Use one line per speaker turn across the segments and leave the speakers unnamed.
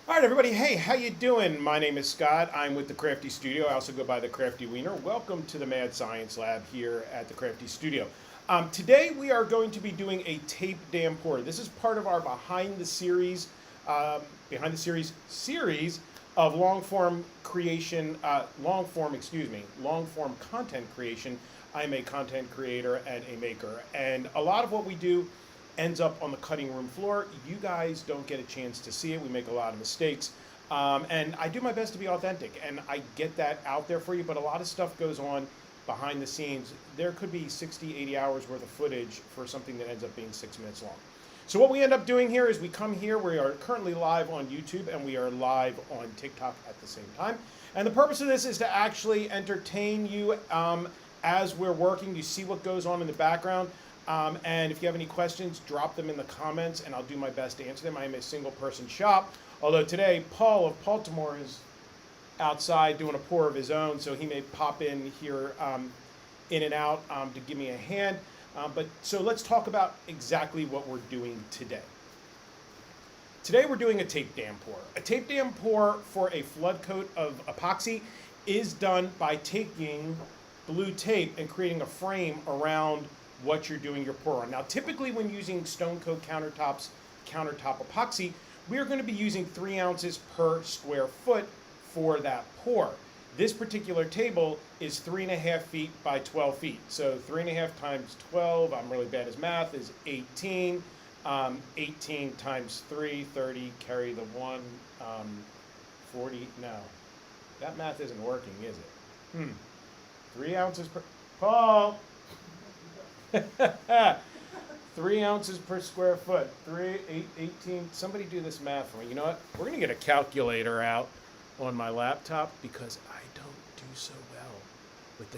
All right, everybody. Hey, how you doing? My name is Scott. I'm with the Crafty Studio. I also go by the Crafty Wiener. Welcome to the Mad Science Lab here at the Crafty Studio. Today we are going to be doing a tape dam pour. This is part of our behind the series of long form creation, long form content creation. I'm a content creator and a maker, and a lot of what we do ends up on the cutting room floor. You guys don't get a chance to see it. We make a lot of mistakes. And I do my best to be authentic, and I get that out there for you, but a lot of stuff goes on behind the scenes. There could be 60, 80 hours worth of footage for something that ends up being 6 minutes long. So what we end up doing here is we come here, we are currently live on YouTube, and we are live on TikTok at the same time. And the purpose of this is to actually entertain you as we're working. You see what goes on in the background. And if you have any questions, drop them in the comments, and I'll do my best to answer them. I am a single-person shop, although today Paul of Baltimore is outside doing a pour of his own, so he may pop in here in and out to give me a hand. So let's talk about exactly what we're doing today. Today we're doing a tape dam pour. A tape dam pour for a flood coat of epoxy is done by taking blue tape and creating a frame around what you're doing your pour on. Now, typically when using StoneCoat Countertops Countertop Epoxy, we are going to be using 3 ounces per square foot for that pour. This particular table is 3.5 feet by 12 feet. So 3.5 times 12, I'm really bad as math, is 18. 18 times 3, 30, carry the 1, 40, no. That math isn't working, is it? 3 ounces per, Paul! 3 ounces per square foot. 18. Somebody do this math for me. You know what? We're going to get a calculator out on my laptop because I don't do so well with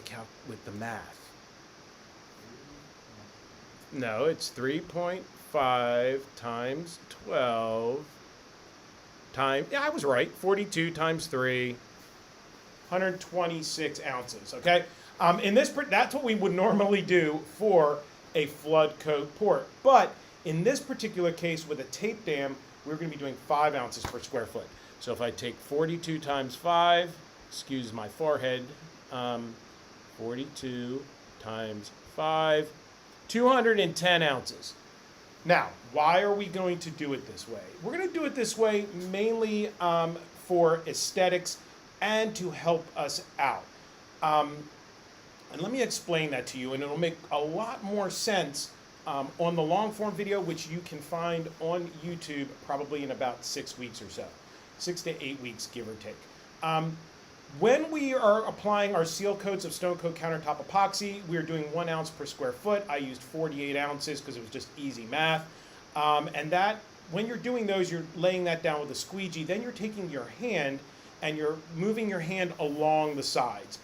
the math. No, it's 3.5 times 12 times, yeah, I was right. 42 times 3, 126 ounces, okay? That's what we would normally do for a flood coat pour. But in this particular case with a tape dam, we're going to be doing 5 ounces per square foot. So if I take 42 times 5, excuse my forehead, 42 times 5, 210 ounces. Now, why are we going to do it this way? We're going to do it this way mainly for aesthetics and to help us out. And let me explain that to you, and it'll make a lot more sense on the long form video, which you can find on YouTube probably in about 6 weeks or so. 6 to 8 weeks, give or take. When we are applying our seal coats of StoneCoat Countertop Epoxy, we are doing 1 ounce per square foot. I used 48 ounces because it was just easy math. And that, when you're doing those, you're laying that down with a squeegee. Then you're taking your hand and you're moving your hand along the sides.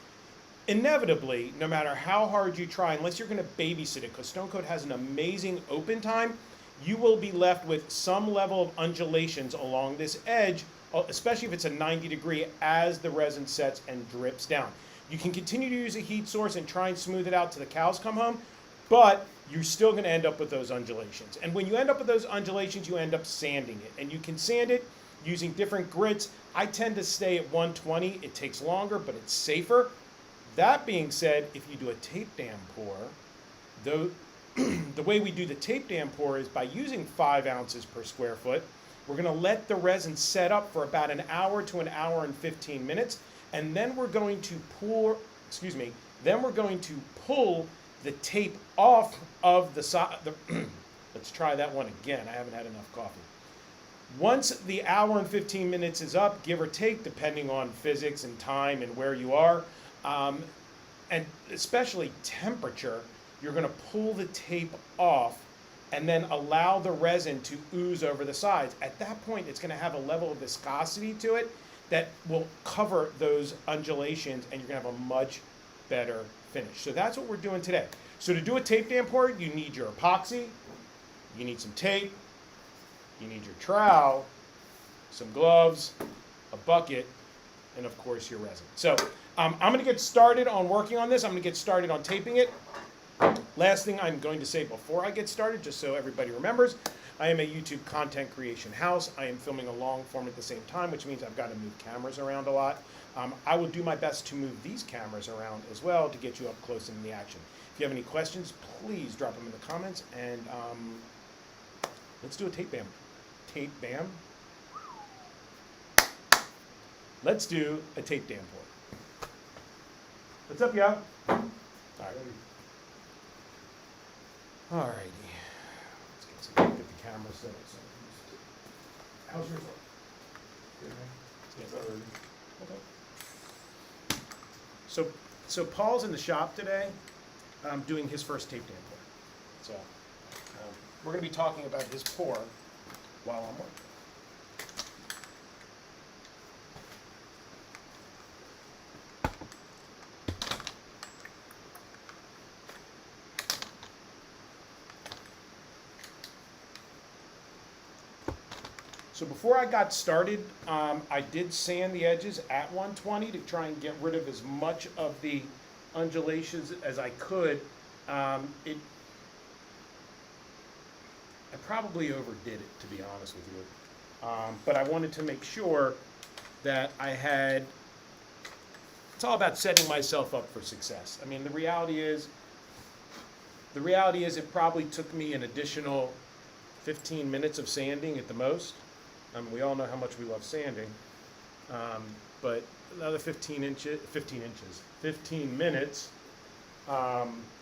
Inevitably, no matter how hard you try, unless you're going to babysit it, because StoneCoat has an amazing open time, you will be left with some level of undulations along this edge, especially if it's a 90 degree, as the resin sets and drips down. You can continue to use a heat source and try and smooth it out till the cows come home, but you're still going to end up with those undulations. And when you end up with those undulations, you end up sanding it. And you can sand it using different grits. I tend to stay at 120. It takes longer, but it's safer. That being said, if you do a tape dam pour, the way we do the tape dam pour is by using 5 ounces per square foot. We're going to let the resin set up for about an hour to an hour and 15 minutes, and then we're going to pull the tape off of the side. Let's try that one again. I haven't had enough coffee. Once the hour and 15 minutes is up, give or take, depending on physics and time and where you are, and especially temperature, you're going to pull the tape off and then allow the resin to ooze over the sides. At that point, it's going to have a level of viscosity to it that will cover those undulations, and you're going to have a much better finish. So that's what we're doing today. So to do a tape dam pour, you need your epoxy, you need some tape, you need your trowel, some gloves, a bucket, and of course your resin. So I'm going to get started on working on this. I'm going to get started on taping it. Last thing I'm going to say before I get started, just so everybody remembers, I am a YouTube content creation house. I am filming a long form at the same time, which means I've got to move cameras around a lot. I will do my best to move these cameras around as well to get you up close in the action. If you have any questions, please drop them in the comments, and let's do a tape bam. Tape bam? Let's do a tape dam pour. What's up, y'all? All right. Alrighty. Let's get the camera set up. How's yours look? Good, man. Yes. Okay. So Paul's in the shop today, doing his first tape dam pour. So we're going to be talking about his pour while I'm working. So before I got started, I did sand the edges at 120 to try and get rid of as much of the undulations as I could. I probably overdid it, to be honest with you. But I wanted to make sure that I had, it's all about setting myself up for success. I mean, the reality is it probably took me an additional 15 minutes of sanding at the most. We all know how much we love sanding, but another 15 minutes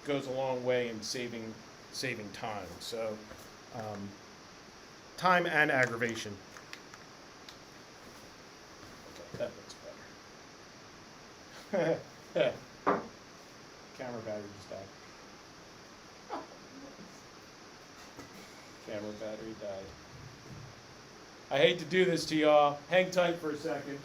goes a long way in saving time. So, time and aggravation. Okay, that looks better. Camera battery just died. Camera battery died. I hate to do this to y'all. Hang tight for a second.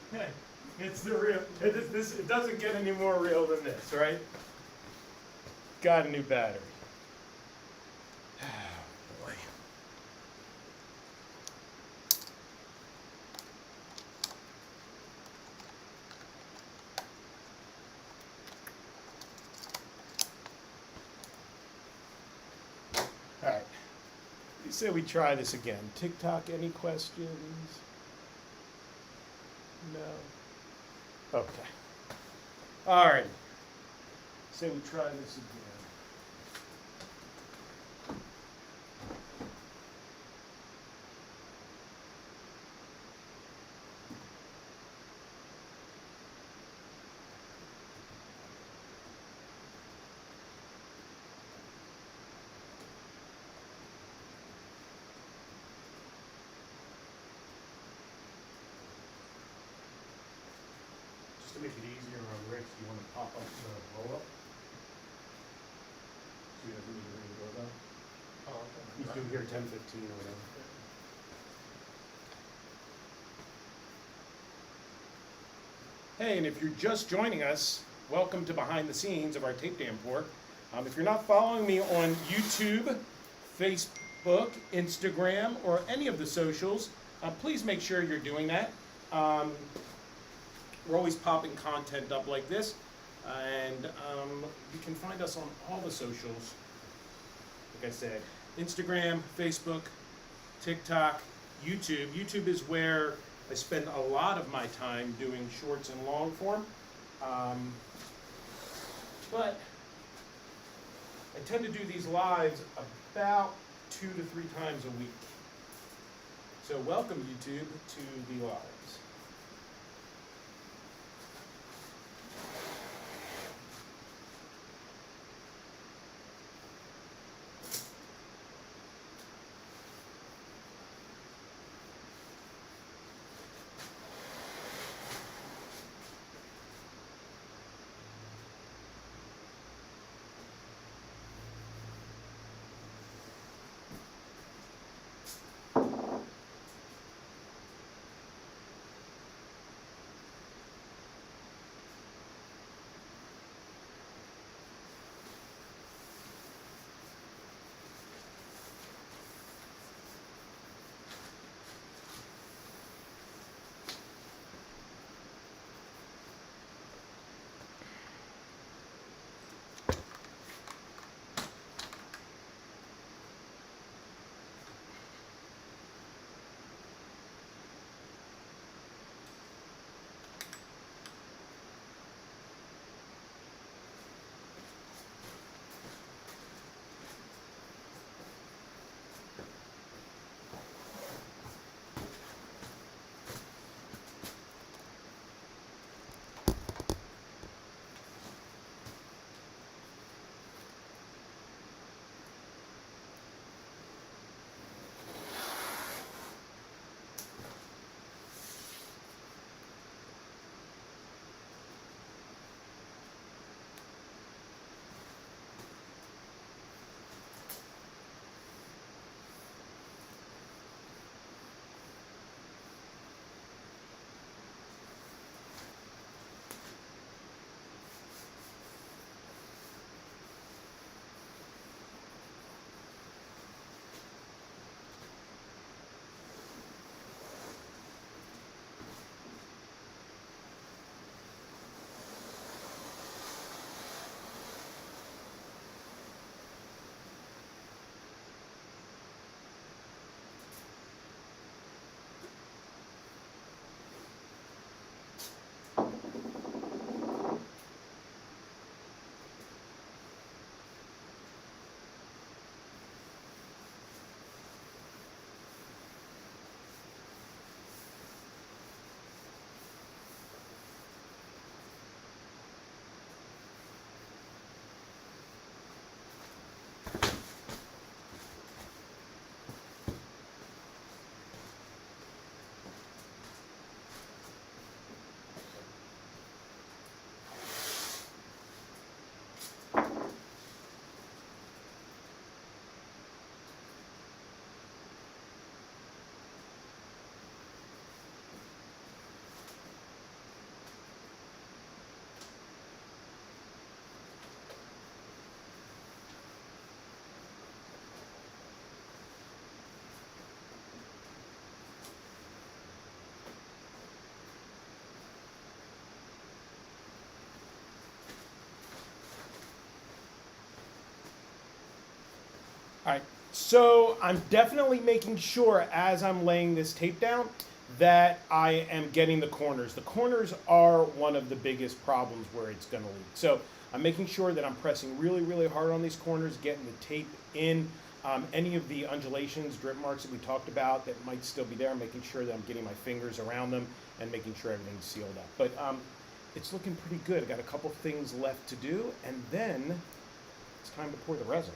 Hey, it's the real. It doesn't get any more real than this, right? Got a new battery. Oh, boy. All right. You say we try this again. TikTok, any questions? No. Okay. All right. Say we try this again. To make it easier on Rich, you want to pop up the roll up? So you have room to ring the doorbell?
Oh, okay.
He's doing here 10:15 or whatever. Hey, and if you're just joining us, welcome to behind the scenes of our tape dam pour. If you're not following me on YouTube, Facebook, Instagram, or any of the socials, please make sure you're doing that. We're always popping content up like this, and you can find us on all the socials. Like I said, Instagram, Facebook, TikTok, YouTube. YouTube is where I spend a lot of my time doing shorts and long form. But I tend to do these lives about 2 to 3 times a week. So welcome, YouTube, to the lives. All right, so I'm definitely making sure as I'm laying this tape down that I am getting the corners. The corners are one of the biggest problems where it's gonna leak. So I'm making sure that I'm pressing really, really hard on these corners, getting the tape in. Any of the undulations, drip marks that we talked about that might still be there, I'm making sure that I'm getting my fingers around them and making sure everything's sealed up. But it's looking pretty good. I got a couple things left to do, and then it's time to pour the resin.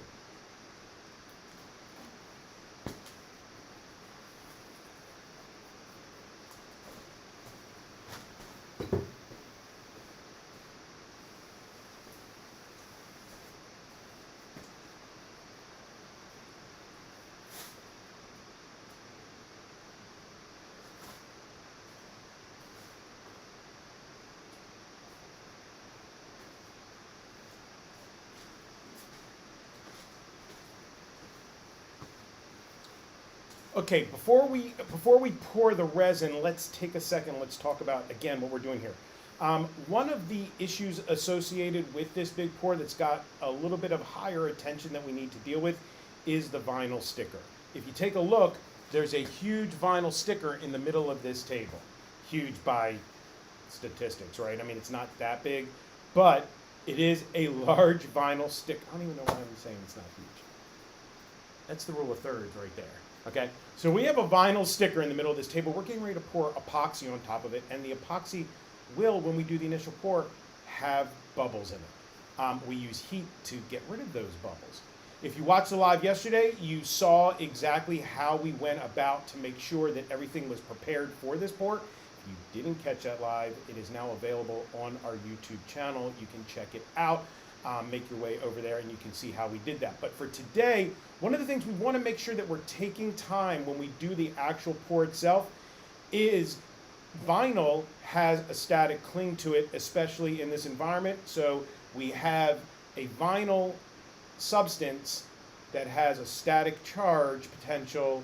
Okay, before we pour the resin, let's take a second. Let's talk about again what we're doing here. One of the issues associated with this big pour that's got a little bit of higher attention that we need to deal with is the vinyl sticker. If you take a look, there's a huge vinyl sticker in the middle of this table. Huge by statistics, right? I mean, it's not that big, but it is a large vinyl stick. I don't even know why I'm saying it's not huge. That's the rule of thirds right there. Okay, so we have a vinyl sticker in the middle of this table. We're getting ready to pour epoxy on top of it, and the epoxy will, when we do the initial pour, have bubbles in it. We use heat to get rid of those bubbles. If you watched the live yesterday, you saw exactly how we went about to make sure that everything was prepared for this pour. If you didn't catch that live, it is now available on our YouTube channel. You can check it out. Make your way over there and you can see how we did that. But for today, one of the things we want to make sure that we're taking time when we do the actual pour itself is vinyl has a static cling to it, especially in this environment. So we have a vinyl substance that has a static charge potential,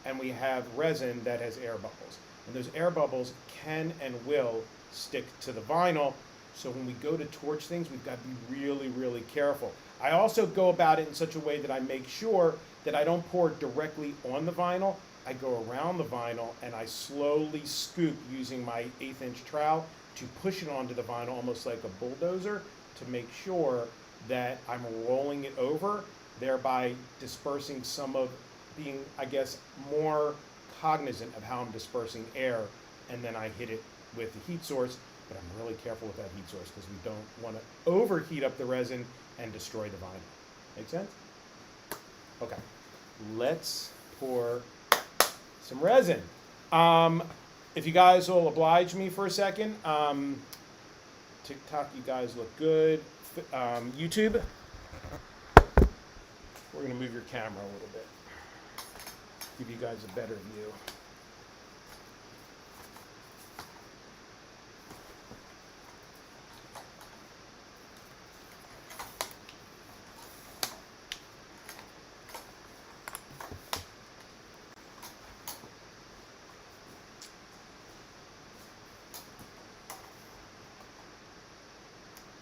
and we have resin that has air bubbles. And those air bubbles can and will stick to the vinyl. So when we go to torch things, we've got to be really, really careful. I also go about it in such a way that I make sure that I don't pour directly on the vinyl. I go around the vinyl and I slowly scoop using my 1/8 inch trowel to push it onto the vinyl almost like a bulldozer to make sure that I'm rolling it over, thereby dispersing some of being, I guess, more cognizant of how I'm dispersing air, and then I hit it with the heat source. But I'm really careful with that heat source because we don't want to overheat up the resin and destroy the vinyl. Make sense? Okay, let's pour some resin. If you guys will oblige me for a second, TikTok, you guys look good. YouTube, we're gonna move your camera a little bit, give you guys a better view.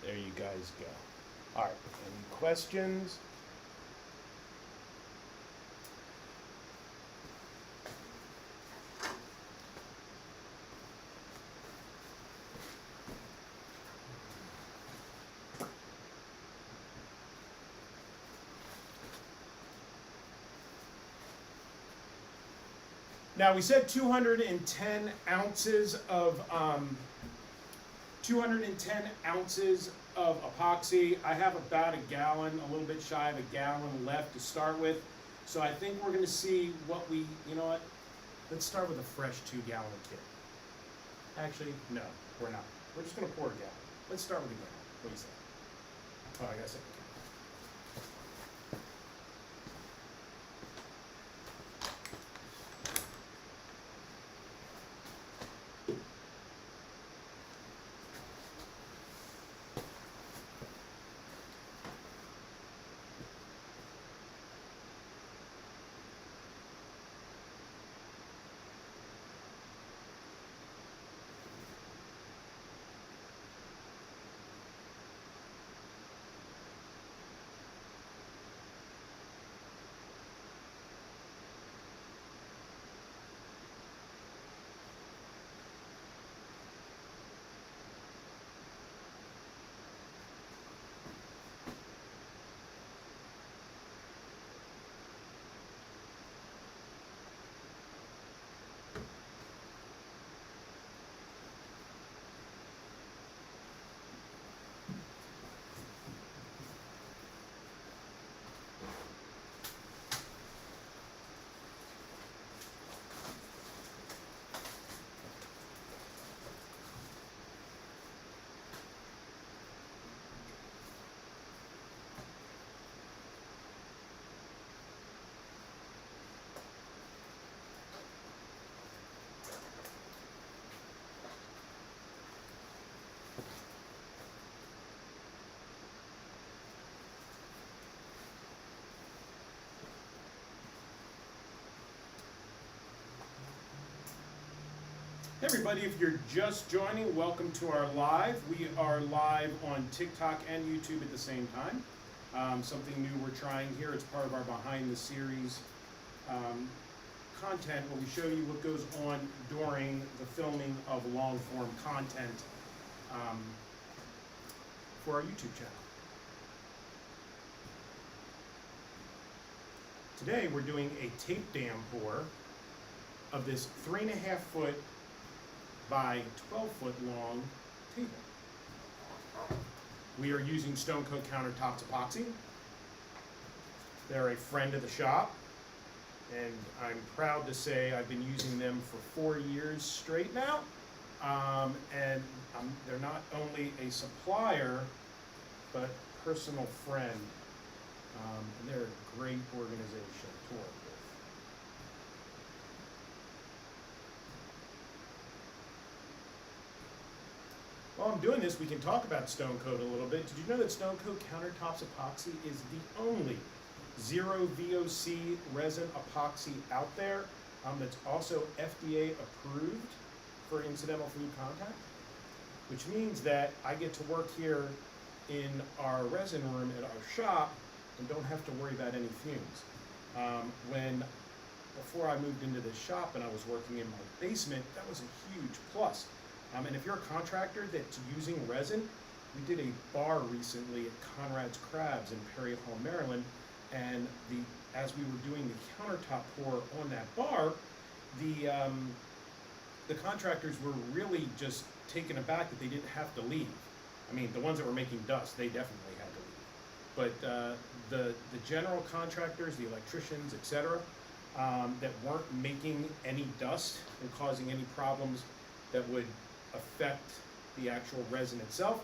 There you guys go. All right, any questions? Now we said 210 ounces of 210 ounces of epoxy. I have about a gallon, a little bit shy of a gallon left to start with. So I think we're going to see what we, you know what, let's start with a fresh 2-gallon kit. Actually, no, we're not. We're just going to pour a gallon. Let's start with a gallon. What do you say? Oh, I got to say. Hey everybody, if you're just joining, welcome to our live. We are live on TikTok and YouTube at the same time. Something new we're trying here. It's part of our behind the series content where we show you what goes on during the filming of long form content for our YouTube channel. Today we're doing a tape dam pour of this 3.5 foot by 12 foot long table. We are using StoneCoat Countertops Epoxy. They're a friend of the shop, and I'm proud to say I've been using them for 4 years straight now. They're not only a supplier, but personal friend. And they're a great organization to work with. While I'm doing this, we can talk about StoneCoat a little bit. Did you know that StoneCoat Countertops Epoxy is the only zero VOC resin epoxy out there that's also FDA approved for incidental food contact? Which means that I get to work here in our resin room at our shop and don't have to worry about any fumes. Before I moved into this shop and I was working in my basement, that was a huge plus. And if you're a contractor that's using resin, we did a bar recently at Conrad's Crabs in Perry Hall, Maryland, and as we were doing the countertop pour on that bar, the contractors were really just taken aback that they didn't have to leave. I mean, the ones that were making dust, they definitely had to leave. But the general contractors, the electricians, etc., that weren't making any dust and causing any problems that would affect the actual resin itself,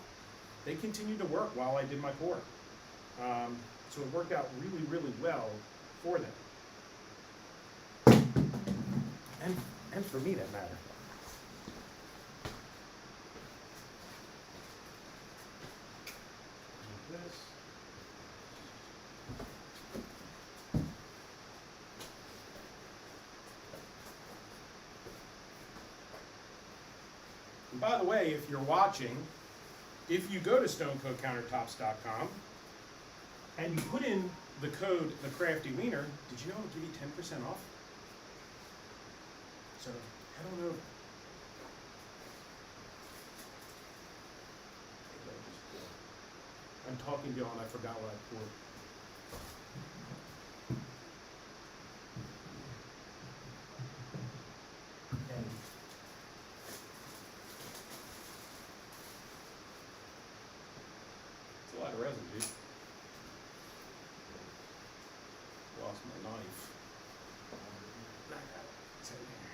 they continued to work while I did my pour. So it worked out really, really well for them. And for me, that matter. Like this. And by the way, if you're watching, if you go to StoneCoatCountertops.com and you put in the code The Crafty Wiener, did you know it'll give you 10% off? So I don't know. I'm talking to y'all and I forgot what I poured. A lot of resin, dude. Lost my knife. I got it. It's in there.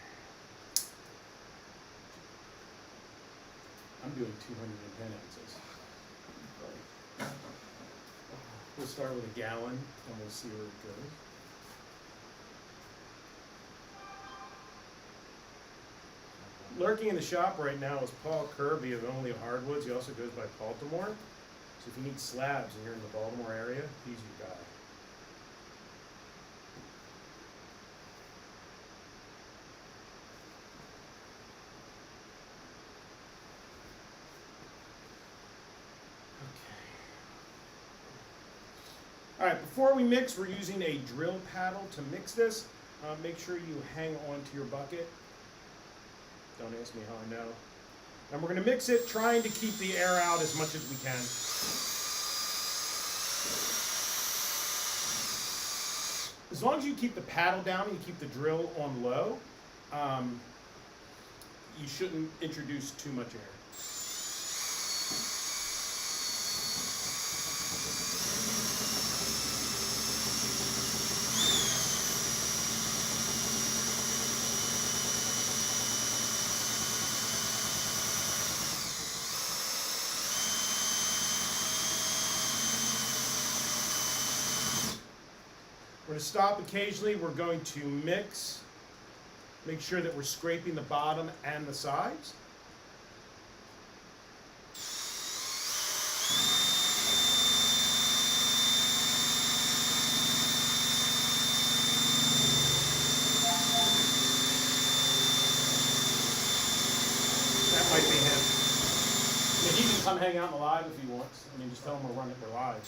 I'm doing 210 ounces. We'll start with a gallon and we'll see where it goes. Lurking in the shop right now is Paul Kirby of Only Hardwoods. He also goes by Baltimore. So if you need slabs and you're in the Baltimore area, he's your guy. Okay. All right, before we mix, we're using a drill paddle to mix this. Make sure you hang on to your bucket. Don't ask me how I know. And we're going to mix it, trying to keep the air out as much as we can. As long as you keep the paddle down and you keep the drill on low, you shouldn't introduce too much air. We're going to stop occasionally. We're going to mix, make sure that we're scraping the bottom and the sides. come hang out in the live if he wants. I mean, just tell him we're running, we're live.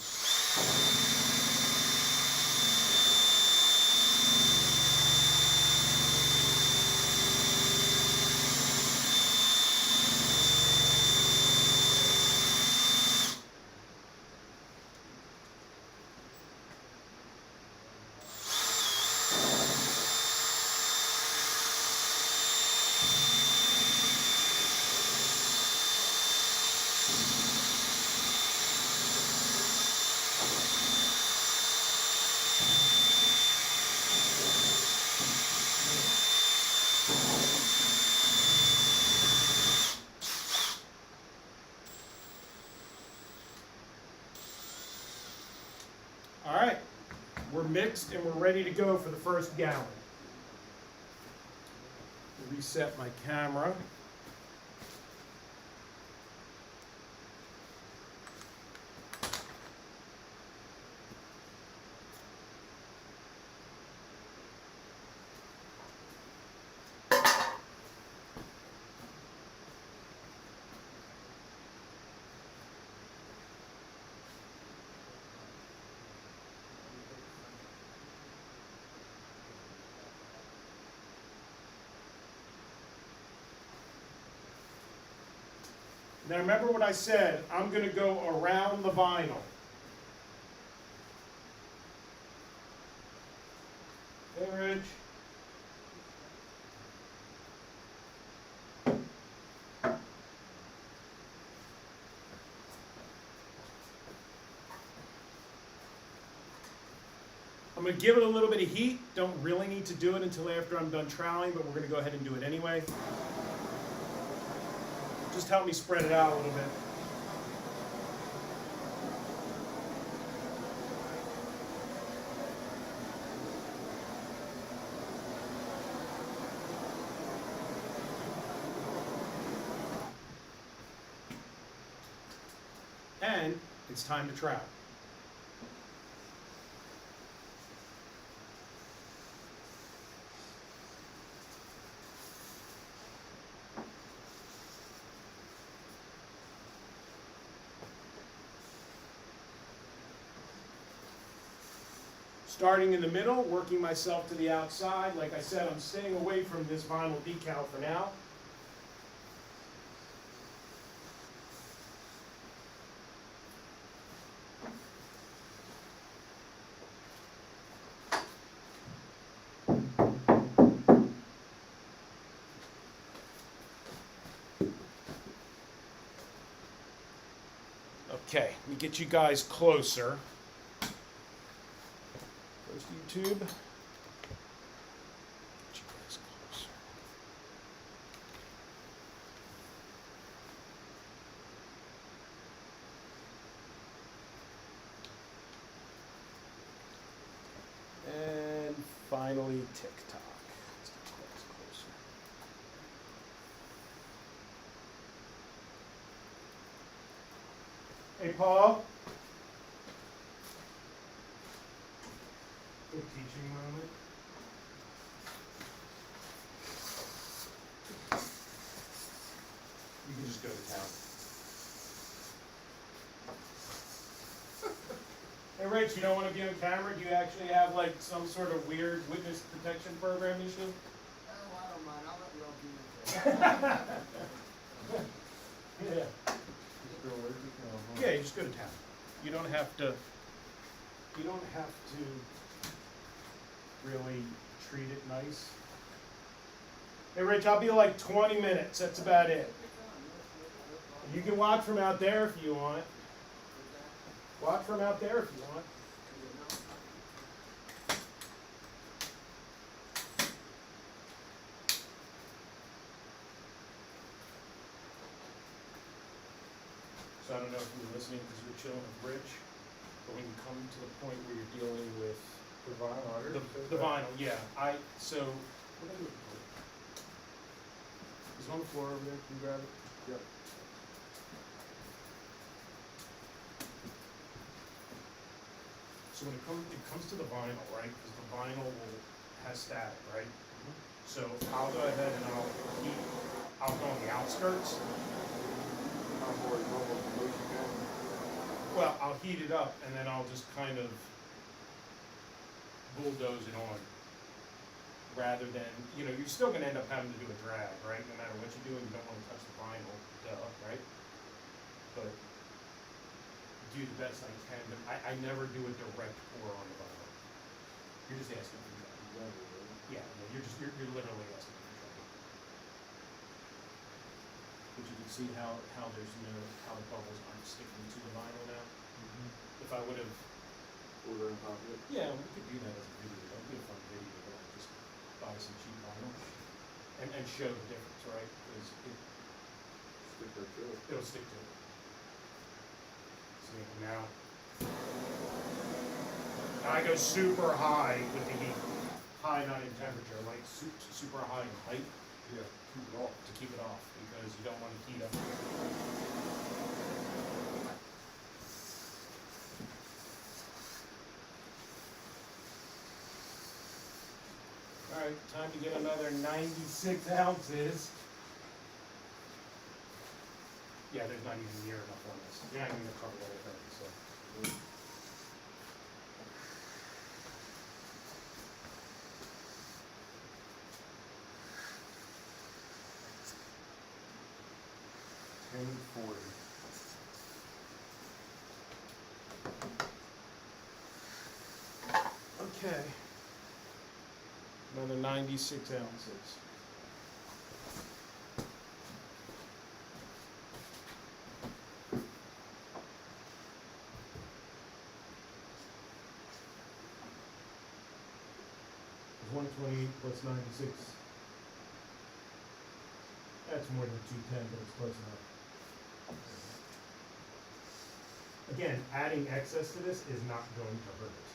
All right, we're mixed and we're ready to go for the first gallon. Reset my camera. Now remember what I said, I'm going to go around the vinyl. Hey, Rich. I'm going to give it a little bit of heat. Don't really need to do it until after I'm done troweling, but we're going to go ahead and do it anyway. Just help me spread it out a little bit. And it's time to trowel. Starting in the middle, working myself to the outside. Like I said, I'm staying away from this vinyl decal for now. Okay, let me get you guys closer. YouTube. Get you guys closer. And finally, TikTok. Let's get you guys closer. Hey, Paul. Teaching moment. You can just go to town. Hey Rich, you don't want to be on camera? Do you actually have like some sort of weird witness protection program issue?
Oh, I don't mind. I'll let you all do it.
Yeah. Yeah, you just go to town. You don't have to. You don't have to really treat it nice. Hey Rich, I'll be like 20 minutes. That's about it. You can watch from out there if you want. Watch from out there if you want. So I don't know if you're listening because you're chilling with Rich, but when you come to the point where you're dealing with
The vinyl.
the vinyl, yeah. So what do I do with the board? Is it on the floor over there? Can you grab it?
Yep.
So when it comes to the vinyl, right? Because the vinyl has static, right? So I'll go ahead and I'll go on the outskirts.
far as almost the most you can.
Well, I'll heat it up and then I'll just kind of bulldoze it on. Rather than, you know, you're still gonna end up having to do a drag, right? No matter what you do, and you don't wanna touch the vinyl, duh, right? But do the best I can, but I never do a direct pour on the vinyl. You're just asking for trouble. Yeah, you're literally asking for trouble. But you can see how there's how the bubbles aren't sticking to the vinyl now. If I would've,
Order on top of it.
yeah, we could do that as a video, that'd be a fun video, but just buy some cheap vinyl and show the difference, right? Because
Stick right to it.
it'll stick to it. See, now I go super high with the heat. High not in temperature, like super high in height
Yeah, keep it off.
to keep it off because you don't want to heat up. All right, time to get another 96 ounces. Yeah, there's not even near enough on this. You're not even gonna cover the whole thing, so. $10.40. Okay. Another 96 ounces. Is 128 plus 96. That's more than 210, but it's close enough. Again, adding excess to this is not going to hurt it.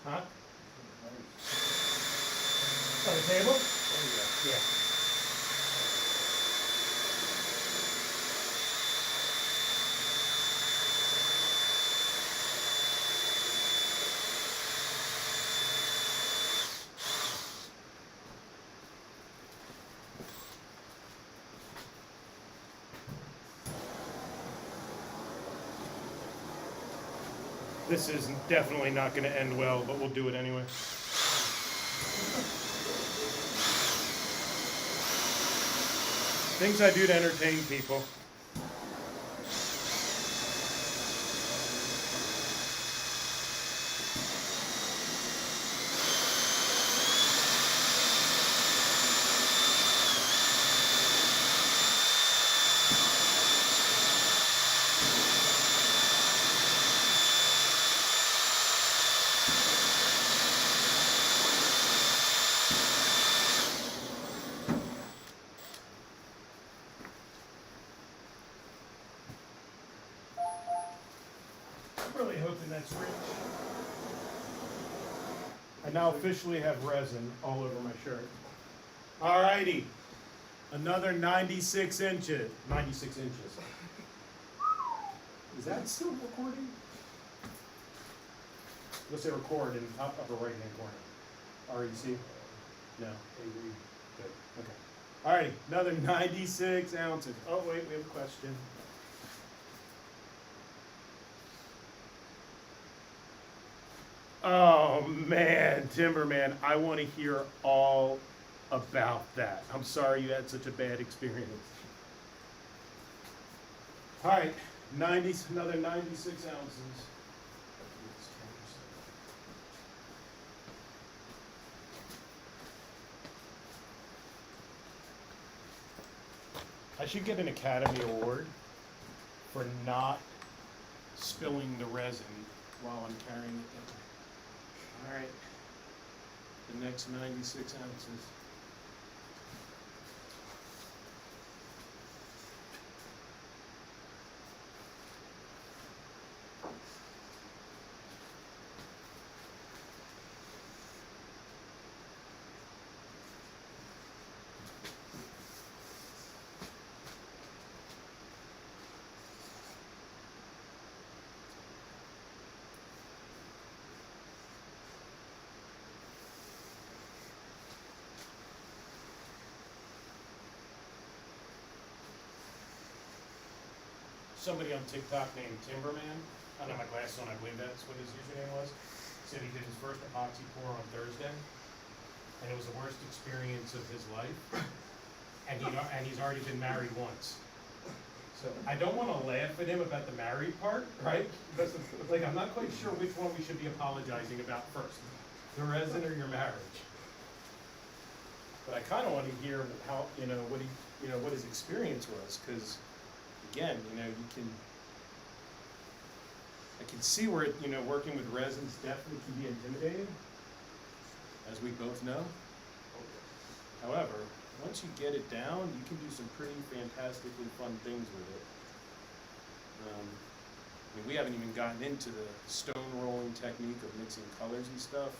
Huh? On the table?
Oh,
Yeah. This is definitely not going to end well, but we'll do it anyway. Things I do to entertain people. Really hoping that's rich. I now officially have resin all over my shirt. Alrighty, another 96 inches. 96 inches. Is that still recording? Let's say record in the top upper right hand corner. REC? No. AV. Good. Okay. Alrighty, another 96 ounces. Oh wait, we have a question. Oh man, Timberman, I want to hear all about that. I'm sorry you had such a bad experience. All right, Another 96 ounces. I should get an Academy Award for not spilling the resin while I'm carrying it down. All right, the next 96 ounces. Somebody on TikTok named Timberman, I don't have my glasses on, I believe that's what his username was, said he did his first epoxy pour on Thursday, and it was the worst experience of his life, and he's already been married once. So I don't want to laugh at him about the married part, right? Like, I'm not quite sure which one we should be apologizing about first, the resin or your marriage. But I kind of want to hear how, what his experience was, because again, I can see where, working with resins definitely can be intimidating, as we both know. However, once you get it down, you can do some pretty fantastically fun things with it. We haven't even gotten into the stone rolling technique of mixing colors and stuff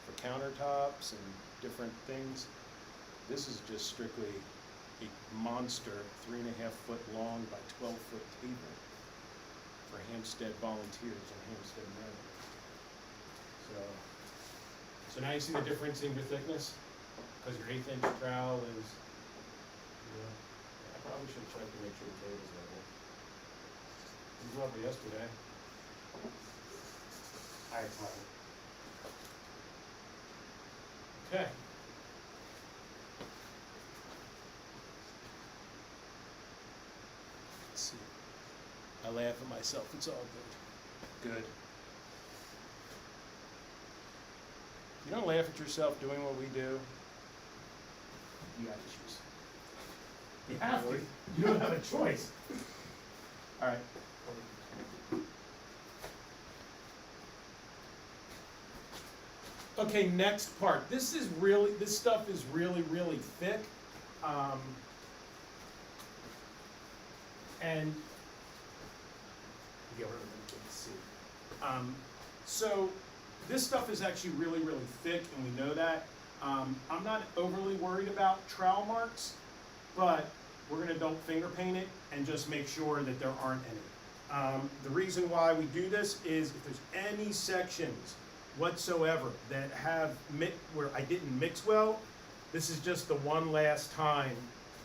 for countertops and different things. This is just strictly a monster 3.5 foot long by 12-foot table for Hampstead volunteers in Hampstead, Maryland. So now you see the difference in your thickness? Because your 1/8 inch trowel is, I probably should check to make sure the table's level. It was level yesterday. Alright, fine. Okay. Let's see. I laugh at myself, it's all good. Good. You don't laugh at yourself doing what we do, you got issues. You have to. You don't have a choice. All right. Okay, next part. This stuff is really, really thick. And get rid of it, let's see. So this stuff is actually really, really thick, and we know that. I'm not overly worried about trowel marks, but we're going to don't finger paint it and just make sure that there aren't any. The reason why we do this is if there's any sections whatsoever that have where I didn't mix well, this is just the one last time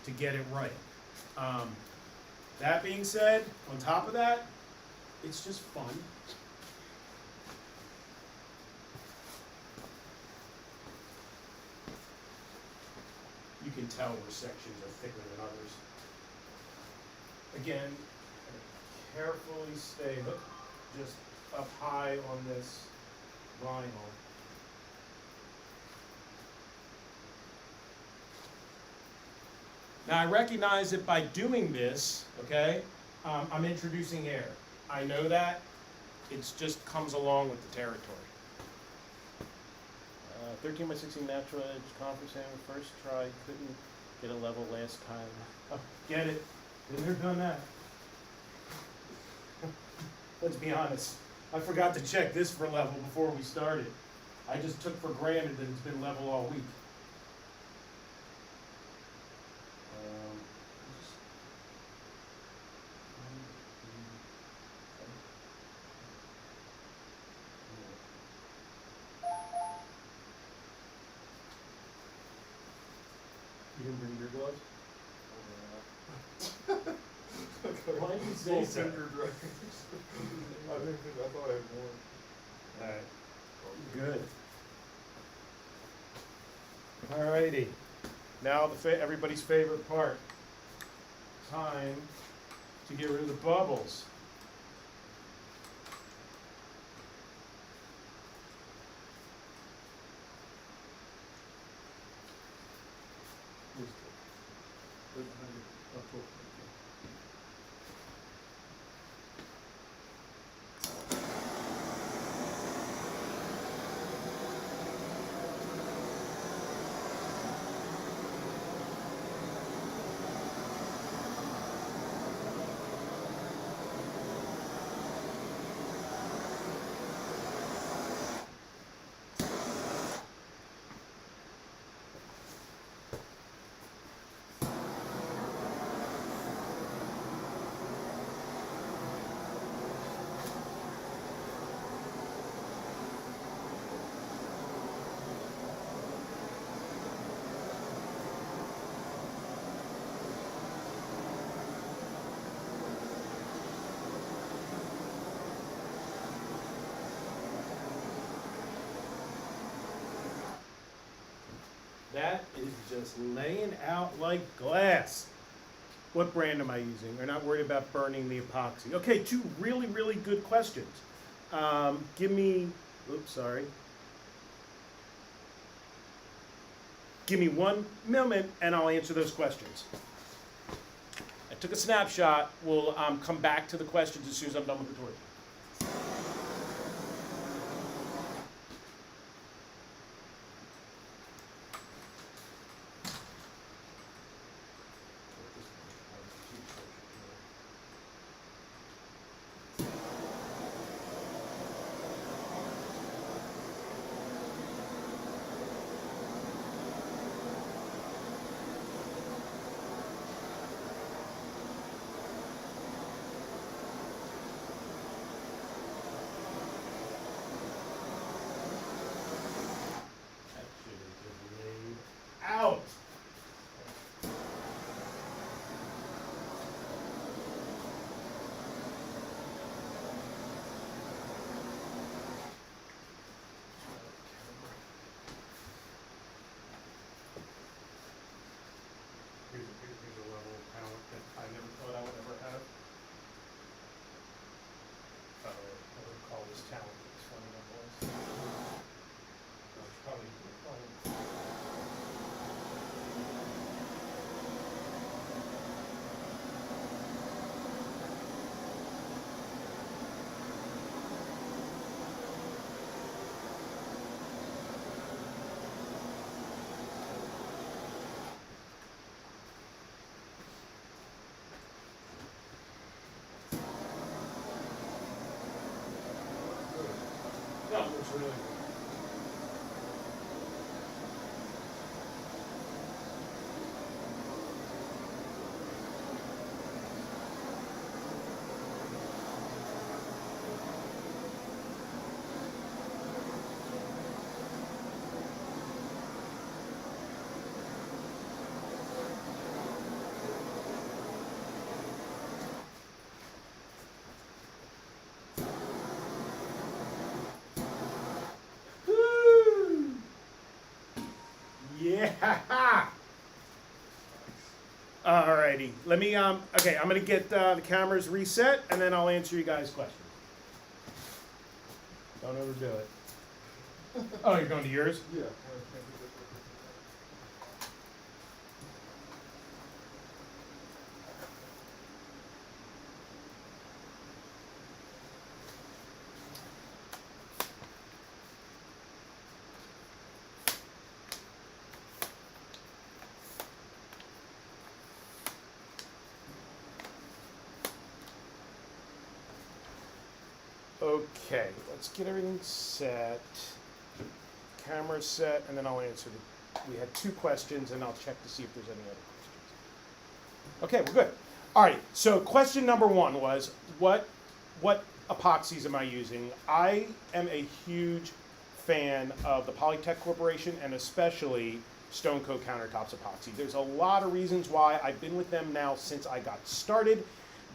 to get it right. That being said, on top of that, it's just fun. You can tell where sections are thicker than others. Again, carefully stay just up high on this vinyl. Now I recognize that by doing this, okay, I'm introducing air. I know that. It just comes along with the territory. 13 by 16 natural edge conference hammer, first try, couldn't get a level last time. Oh, get it. Been there, done that. Let's be honest. I forgot to check this for level before we started. I just took for granted that it's been level all week. You didn't bring your gloves? Why did you say so?
I thought I had more.
Alright. Good. Alrighty. Now everybody's favorite part. Time to get rid of the bubbles. That is just laying out like glass. What brand am I using? They're not worried about burning the epoxy. Okay, two really, really good questions. Give me 1 moment and I'll answer those questions. I took a snapshot. We'll come back to the questions as soon as I'm done with the torch. Out. Here's a level of palette that I never thought I would ever have. I would call this talent. It's funny that was. Probably. No, it looks really good. Woo! Yeah. Alrighty. Let me okay, I'm gonna get the cameras reset and then I'll answer you guys' questions. Don't overdo it. Oh, you're going to yours?
Yeah.
Okay, let's get everything set. Camera set, and then I'll answer we had 2 questions, and I'll check to see if there's any other questions. Okay, we're good. All right, so question number 1 was, what epoxies am I using? I am a huge fan of the Polytech Corporation, and especially StoneCoat Countertops Epoxy. There's a lot of reasons why. I've been with them now since I got started.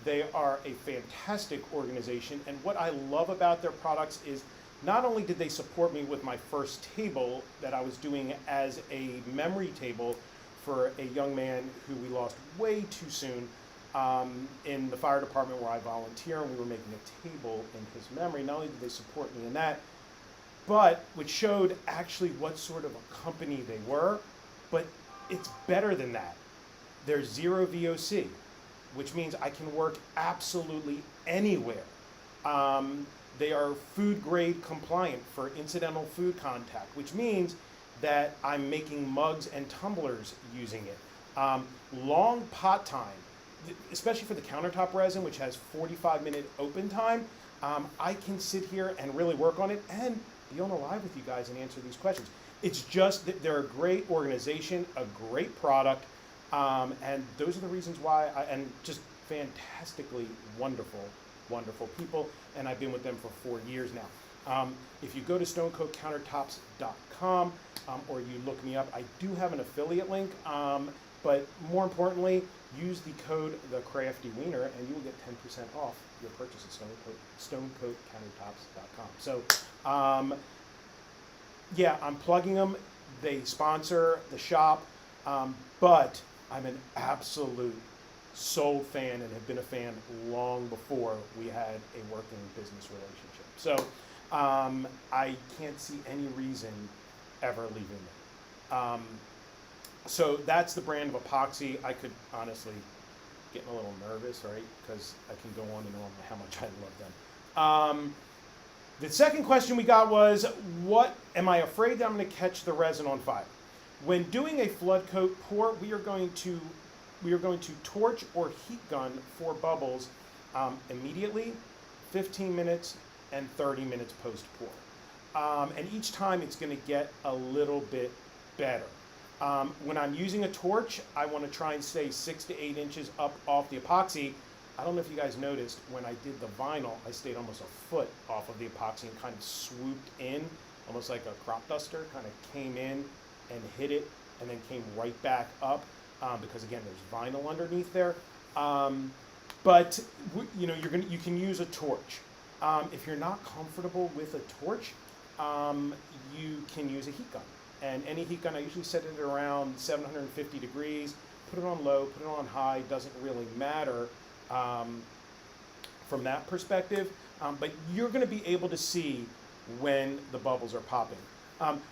They are a fantastic organization, and what I love about their products is not only did they support me with my first table that I was doing as a memory table for a young man who we lost way too soon, in the fire department where I volunteer, and we were making a table in his memory. Not only did they support me in that, but which showed actually what sort of a company they were, but it's better than that. They're zero VOC, which means I can work absolutely anywhere. They are food grade compliant for incidental food contact, which means that I'm making mugs and tumblers using it. Long pot time, especially for the countertop resin, which has 45-minute open time. I can sit here and really work on it and be on a live with you guys and answer these questions. It's just that they're a great organization, a great product, and those are the reasons why, and just fantastically wonderful people, and I've been with them for 4 years now. If you go to StoneCoatCountertops.com or you look me up, I do have an affiliate link, but more importantly, use the code TheCraftyWiener and you will get 10% off your purchase at StoneCoatCountertops.com. So, yeah, I'm plugging them. They sponsor the shop, but I'm an absolute sole fan and have been a fan long before we had a working business relationship. So I can't see any reason ever leaving them. So that's the brand of epoxy. I could honestly get a little nervous, right? Because I can go on and on how much I love them. The second question we got was, what am I afraid that I'm going to catch the resin on fire? When doing a flood coat pour, we are going to torch or heat gun for bubbles immediately, 15 minutes, and 30 minutes post pour. And each time it's going to get a little bit better. When I'm using a torch, I want to try and stay 6 to 8 inches up off the epoxy. I don't know if you guys noticed, when I did the vinyl, I stayed almost a foot off of the epoxy and kind of swooped in, almost like a crop duster, kind of came in and hit it and then came right back up, because again, there's vinyl underneath there. But you can use a torch. If you're not comfortable with a torch, you can use a heat gun. And any heat gun, I usually set it around 750 degrees, put it on low, put it on high, doesn't really matter from that perspective. But you're going to be able to see when the bubbles are popping.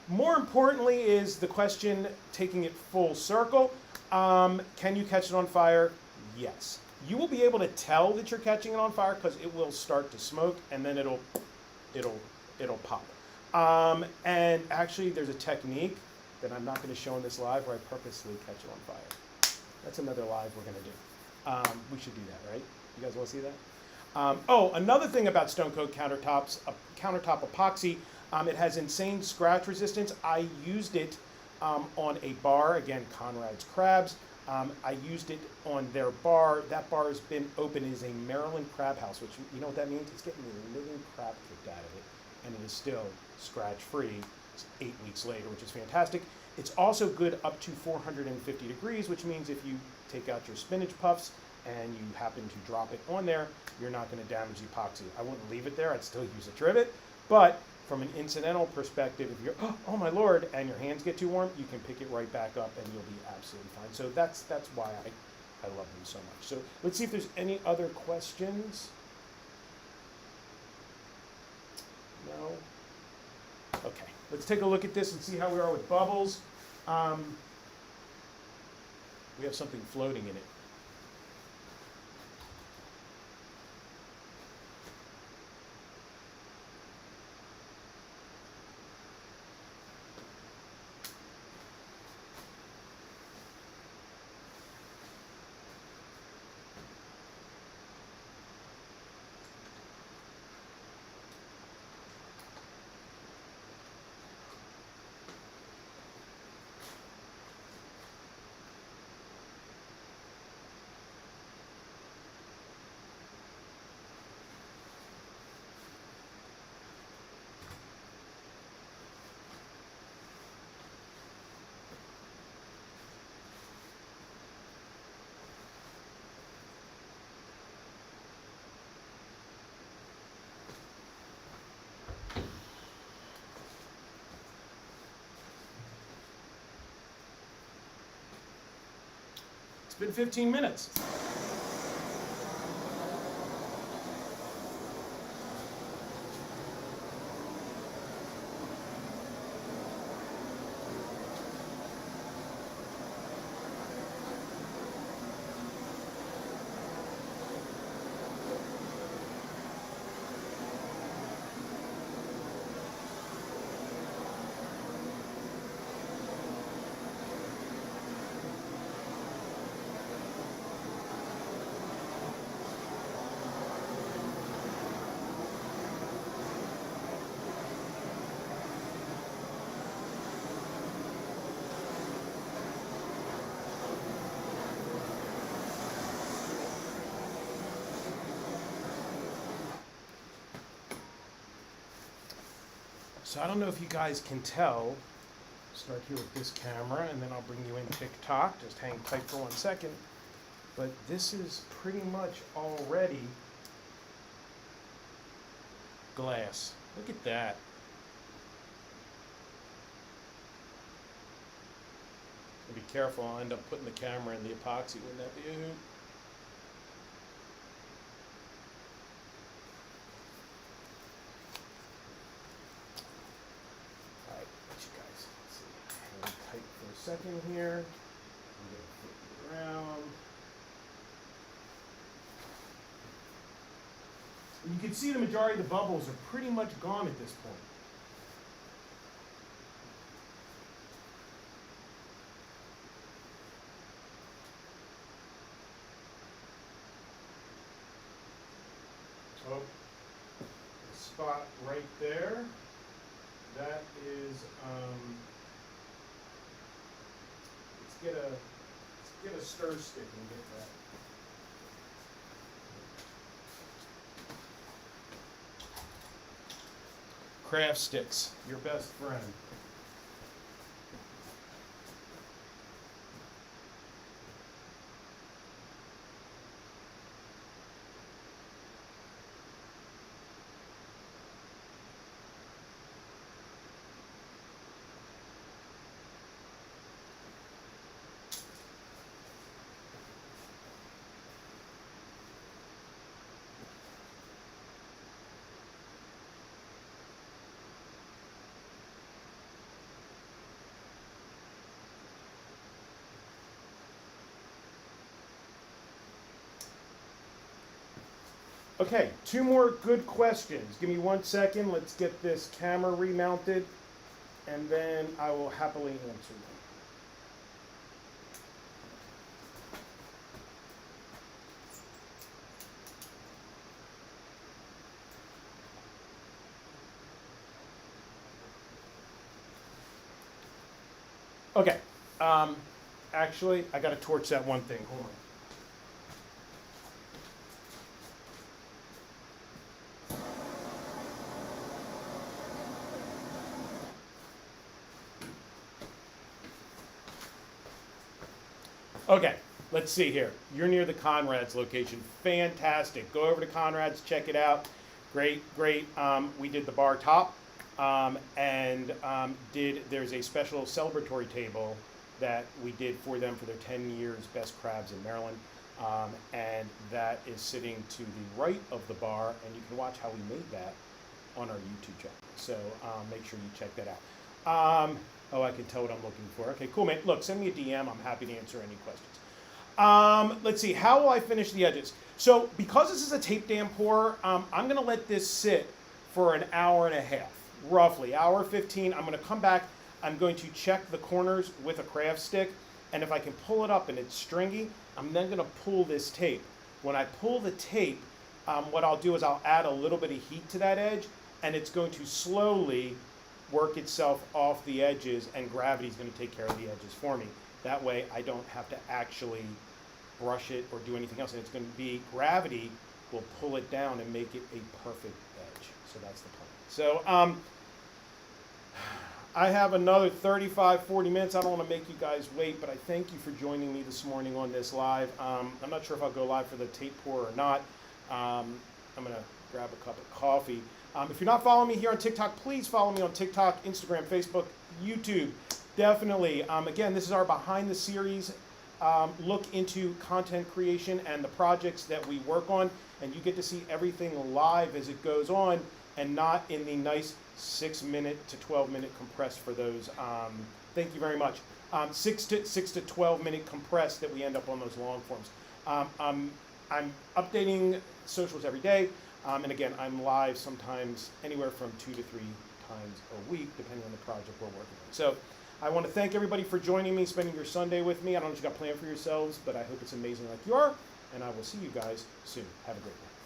More importantly is the question, taking it full circle, can you catch it on fire? Yes. You will be able to tell that you're catching it on fire because it will start to smoke and then it'll pop. And actually there's a technique that I'm not going to show in this live where I purposely catch it on fire. That's another live we're going to do. We should do that, right? You guys want to see that? Another thing about StoneCoat Countertops, countertop epoxy, it has insane scratch resistance. I used it on a bar, again, Conrad's Crabs. I used it on their bar. That bar has been open. It is a Maryland crab house, which, you know what that means? It's getting the living crap kicked out of it, and it is still scratch-free 8 weeks later, which is fantastic. It's also good up to 450 degrees, which means if you take out your spinach puffs and you happen to drop it on there, you're not going to damage the epoxy. I wouldn't leave it there. I'd still use a trivet, but from an incidental perspective, if you're, oh my Lord, and your hands get too warm, you can pick it right back up and you'll be absolutely fine. So that's why I love them so much. So let's see if there's any other questions. No? Okay, let's take a look at this and see how we are with bubbles. We have something floating in it. It's been 15 minutes. So I don't know if you guys can tell. Start here with this camera, and then I'll bring you in TikTok. Just hang tight for 1 second. But this is pretty much already glass. Look at that. Be careful, I'll end up putting the camera in the epoxy. Wouldn't that be a hoot? Alright, let you guys see. Hang tight for a second here. I'm gonna flip it around. You can see the majority of the bubbles are pretty much gone at this point. So, the spot right there, that is, let's get a stir stick and get that. Craft sticks, your best friend. Okay, 2 more good questions. Give me 1 second. Let's get this camera remounted, and then I will happily answer them. Okay, actually, I got to torch that one thing. Hold on. Okay, let's see here. You're near the Conrad's location. Fantastic. Go over to Conrad's, check it out. Great, great. We did the bar top, and there's a special celebratory table that we did for them for their 10 years best crabs in Maryland. And that is sitting to the right of the bar, and you can watch how we made that on our YouTube channel. So make sure you check that out. Oh, I can tell what I'm looking for. Okay, cool, man. Look, send me a DM. I'm happy to answer any questions. Let's see. How will I finish the edges? So because this is a tape dam pour, I'm going to let this sit for an hour and a half, roughly. Hour 15. I'm going to come back. I'm going to check the corners with a craft stick. And if I can pull it up and it's stringy, I'm then going to pull this tape. When I pull the tape, what I'll do is I'll add a little bit of heat to that edge, and it's going to slowly work itself off the edges, and gravity's going to take care of the edges for me. That way I don't have to actually brush it or do anything else, and it's going to be, gravity will pull it down and make it a perfect edge. So that's the plan. So I have another 35, 40 minutes. I don't want to make you guys wait, but I thank you for joining me this morning on this live. I'm not sure if I'll go live for the tape pour or not. I'm going to grab a cup of coffee. If you're not following me here on TikTok, please follow me on TikTok, Instagram, Facebook, YouTube. Definitely. Again, this is our behind the series look into content creation and the projects that we work on, and you get to see everything live as it goes on, and not in the nice 6-minute to 12-minute compressed for those. Thank you very much. 6 to 12-minute compressed that we end up on those long forms. I'm updating socials every day. And again, I'm live sometimes anywhere from 2 to 3 times a week, depending on the project we're working on. So I want to thank everybody for joining me, spending your Sunday with me. I don't know what you got planned for yourselves, but I hope it's amazing like you are. And I will see you guys soon. Have a great one.